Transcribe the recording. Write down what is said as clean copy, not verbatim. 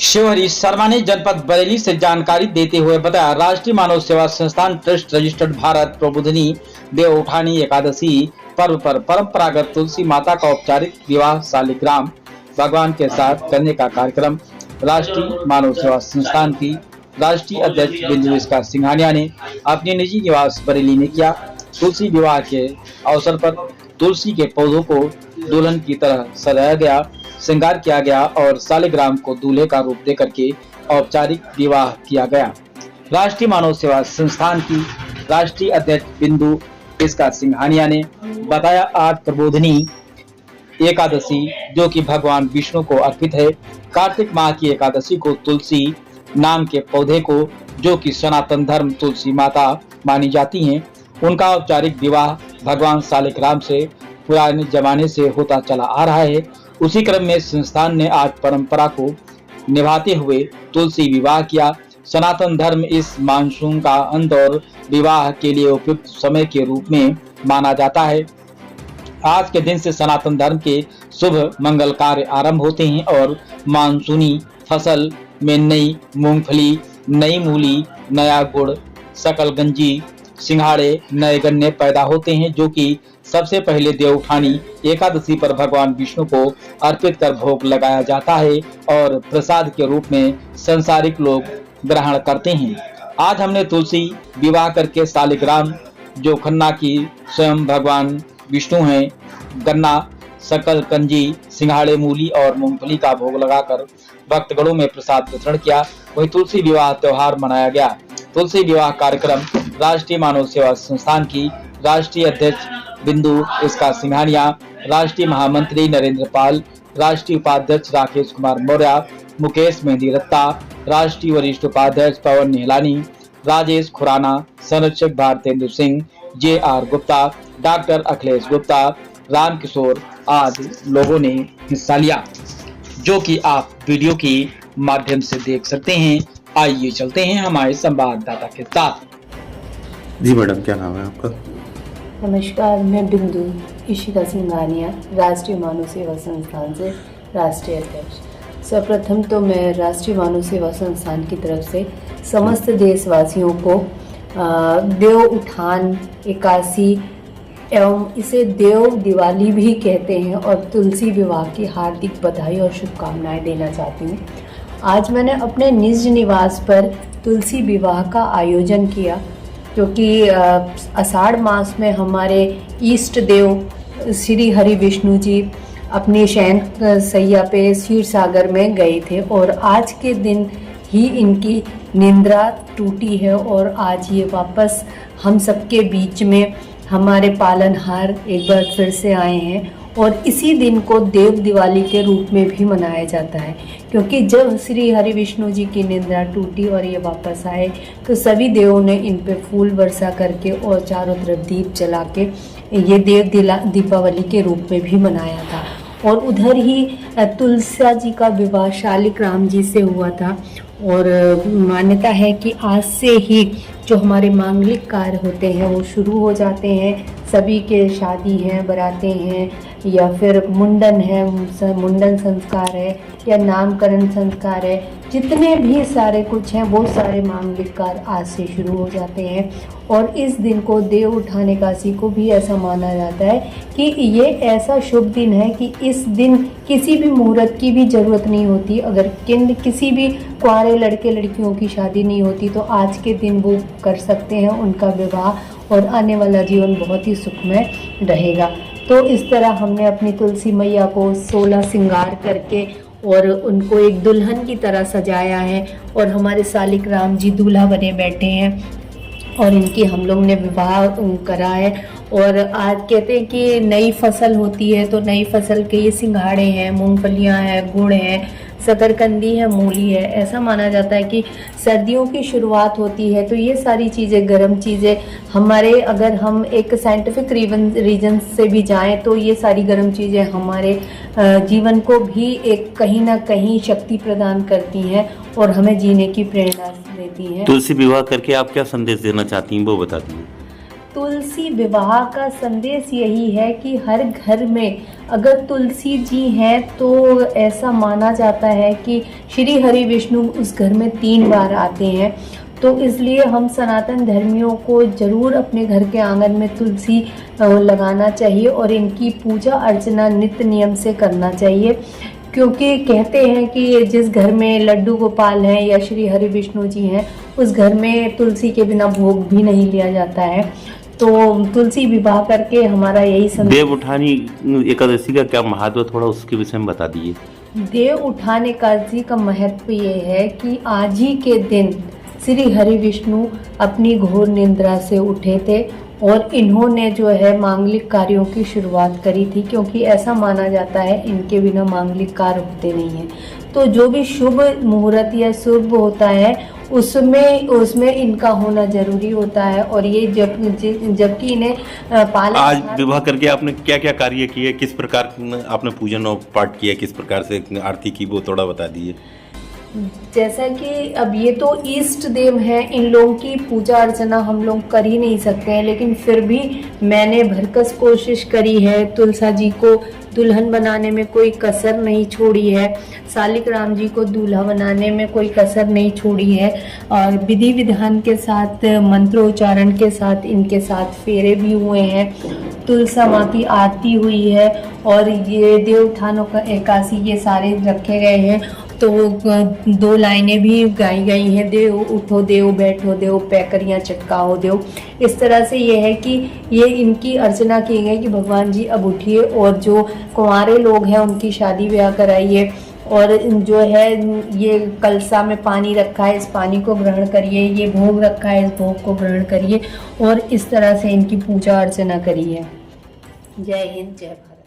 शिवहरी शर्मा ने जनपद बरेली से जानकारी देते हुए बताया, राष्ट्रीय मानव सेवा संस्थान ट्रस्ट रजिस्टर्ड भारत प्रबोधिनी देवउठानी एकादशी पर्व पर परंपरागत तुलसी माता का औपचारिक विवाह शालिग्राम भगवान के साथ करने का कार्यक्रम राष्ट्रीय मानव सेवा संस्थान की राष्ट्रीय अध्यक्ष बिंदु इसका सिंघानिया ने अपने निजी निवास बरेली में किया। तुलसी विवाह के अवसर पर तुलसी के पौधों को दुल्हन की तरह सजाया गया, श्रृंगार किया गया और शालिग्राम को दूल्हे का रूप देकर के औपचारिक विवाह किया गया। राष्ट्रीय मानव सेवा संस्थान की राष्ट्रीय अध्यक्ष बिंदु इसका सिंघानिया ने बताया, आज प्रबोधिनी एकादशी जो कि भगवान विष्णु को अर्पित है, कार्तिक माह की एकादशी को तुलसी नाम के पौधे को जो कि सनातन धर्म तुलसी माता मानी जाती हैं, उनका औपचारिक विवाह भगवान शालिग्राम से पुराने जमाने से होता चला आ रहा है। उसी क्रम में संस्थान ने आज परंपरा को निभाते हुए तुलसी विवाह किया। सनातन धर्म इस मानसून का अंत और विवाह के लिए उपयुक्त समय के रूप में माना जाता है। आज के दिन से सनातन धर्म के शुभ मंगल कार्य आरंभ होते हैं और मानसूनी फसल में नई मूंगफली, नई मूली, नया गुड़, शकलगंजी, सिंघाड़े, नए गन्ने पैदा होते हैं, जो कि सबसे पहले देवउठानी एकादशी पर भगवान विष्णु को अर्पित कर भोग लगाया जाता है और प्रसाद के रूप में संसारिक लोग ग्रहण करते हैं। आज हमने तुलसी विवाह करके शालिग्राम जो खन्ना की स्वयं भगवान विष्णु हैं, गन्ना, शकलकंजी, सिंघाड़े, मूली और मूंगफली का भोग लगाकर भक्तगणों में प्रसाद वितरण किया। वहीं तुलसी विवाह त्योहार मनाया गया। तुलसी विवाह कार्यक्रम राष्ट्रीय मानव सेवा संस्थान की राष्ट्रीय अध्यक्ष बिंदु इसका सिंघानिया, राष्ट्रीय महामंत्री नरेंद्र पाल, राष्ट्रीय उपाध्यक्ष राकेश कुमार मौर्य, मुकेश मेहंदी रत्ता, राष्ट्रीय वरिष्ठ उपाध्यक्ष पवन निहलानी, राजेश खुराना, संरक्षक भारतेंद्र सिंह, JR गुप्ता, डॉक्टर अखिलेश गुप्ता, राम किशोर आदि लोगों ने हिस्सा लिया, जो कि आप वीडियो के माध्यम से देख सकते हैं। आइए चलते हैं हमारे संवाददाता के साथ। जी मैडम, क्या नाम है आपका? नमस्कार, मैं बिंदु इशिका सिंघानिया, राष्ट्रीय मानव सेवा संस्थान से राष्ट्रीय अध्यक्ष। सर्वप्रथम तो मैं राष्ट्रीय मानव सेवा संस्थान की तरफ से समस्त देशवासियों को देव उठान एकादशी एवं इसे देव दिवाली भी कहते हैं और तुलसी विवाह की हार्दिक बधाई और शुभकामनाएं देना चाहती हूँ। आज मैंने अपने निज निवास पर तुलसी विवाह का आयोजन किया, क्योंकि आषाढ़ मास में हमारे इष्ट देव श्री हरि विष्णु जी अपनी शयन सैया पे क्षीर सागर में गए थे और आज के दिन ही इनकी निद्रा टूटी है और आज ये वापस हम सबके बीच में हमारे पालनहार एक बार फिर से आए हैं। और इसी दिन को देव दिवाली के रूप में भी मनाया जाता है, क्योंकि जब श्री हरि विष्णु जी की निद्रा टूटी और ये वापस आए तो सभी देवों ने इन पे फूल वर्षा करके और चारों तरफ दीप जला के ये दीपावली के रूप में भी मनाया था। और उधर ही तुलसा जी का विवाह शालिग्राम जी से हुआ था और मान्यता है कि आज से ही जो हमारे मांगलिक कार्य होते हैं वो शुरू हो जाते हैं। सभी के शादी हैं, बरातें हैं या फिर मुंडन है, मुंडन संस्कार है या नामकरण संस्कार है, जितने भी सारे कुछ हैं वो सारे मांगलिक कार्य आज से शुरू हो जाते हैं। और इस दिन को देव उठान एकादशी को भी ऐसा माना जाता है कि ये ऐसा शुभ दिन है कि इस दिन किसी भी मुहूर्त की भी ज़रूरत नहीं होती। अगर किसी भी कुंवारे लड़के लड़कियों की शादी नहीं होती तो आज के दिन वो कर सकते हैं उनका विवाह और आने वाला जीवन बहुत ही सुखमय रहेगा। तो इस तरह हमने अपनी तुलसी मैया को 16 श्रृंगार करके और उनको एक दुल्हन की तरह सजाया है और हमारे शालिग्राम जी दूल्हा बने बैठे हैं और इनकी हम लोग ने विवाह करा है। और आज कहते हैं कि नई फसल होती है तो नई फसल के ये सिंघाड़े हैं, मूंगफलियां हैं, गुड़ है, शकरकंदी है, मूली है। ऐसा माना जाता है कि सर्दियों की शुरुआत होती है तो ये सारी चीज़ें, गर्म चीज़ें हमारे, अगर हम एक साइंटिफिक रीजन से भी जाएं तो ये सारी गर्म चीज़ें हमारे जीवन को भी एक कहीं ना कहीं शक्ति प्रदान करती हैं और हमें जीने की प्रेरणा देती हैं। तुलसी विवाह करके आप क्या संदेश देना चाहती हैं वो बता दीजिए। तुलसी विवाह का संदेश यही है कि हर घर में अगर तुलसी जी हैं तो ऐसा माना जाता है कि श्री हरि विष्णु उस घर में 3 बार आते हैं। तो इसलिए हम सनातन धर्मियों को ज़रूर अपने घर के आंगन में तुलसी लगाना चाहिए और इनकी पूजा अर्चना नित्य नियम से करना चाहिए, क्योंकि कहते हैं कि जिस घर में लड्डू गोपाल हैं या श्री हरि विष्णु जी हैं उस घर में तुलसी के बिना भोग भी नहीं लिया जाता है। तो तुलसी विवाह करके हमारा यही संदेश। देव उठानी एकादशी का क्या महत्व, थोड़ा उसके विषय में बता दीजिए। देव उठान एकादशी का महत्व ये है कि आज ही के दिन श्री हरि विष्णु अपनी घोर निद्रा से उठे थे और इन्होंने जो है मांगलिक कार्यों की शुरुआत करी थी, क्योंकि ऐसा माना जाता है इनके बिना मांगलिक कार्य होते नहीं हैं। तो जो भी शुभ मुहूर्त या शुभ होता है उसमें इनका होना जरूरी होता है। और ये जबकि इन्हें पालन। आज विवाह करके आपने क्या क्या कार्य किए, किस प्रकार आपने पूजन और पाठ किया, किस प्रकार से आरती की, वो थोड़ा बता दीजिए। जैसा कि अब ये तो इष्ट देव हैं, इन लोगों की पूजा अर्चना हम लोग कर ही नहीं सकते हैं, लेकिन फिर भी मैंने भरकस कोशिश करी है। तुलसा जी को दुल्हन बनाने में कोई कसर नहीं छोड़ी है, सालिक राम जी को दूल्हा बनाने में कोई कसर नहीं छोड़ी है, और विधि विधान के साथ मंत्रोच्चारण के साथ इनके साथ फेरे भी हुए हैं, तुलसा माँ की आरती हुई है और ये देव उठानों का एकादशी ये सारे रखे गए हैं। तो 2 लाइनें भी गाई गई हैं, देव उठो देव बैठो देव पैकरियाँ चटकाओ देव। इस तरह से ये है कि ये इनकी अर्चना की गई कि भगवान जी अब उठिए और जो कुंवारे लोग हैं उनकी शादी ब्याह कराइए, और जो है ये कलसा में पानी रखा है, इस पानी को ग्रहण करिए, ये भोग रखा है, इस भोग को ग्रहण करिए, और इस तरह से इनकी पूजा अर्चना करिए। जय हिंद, जय भारत।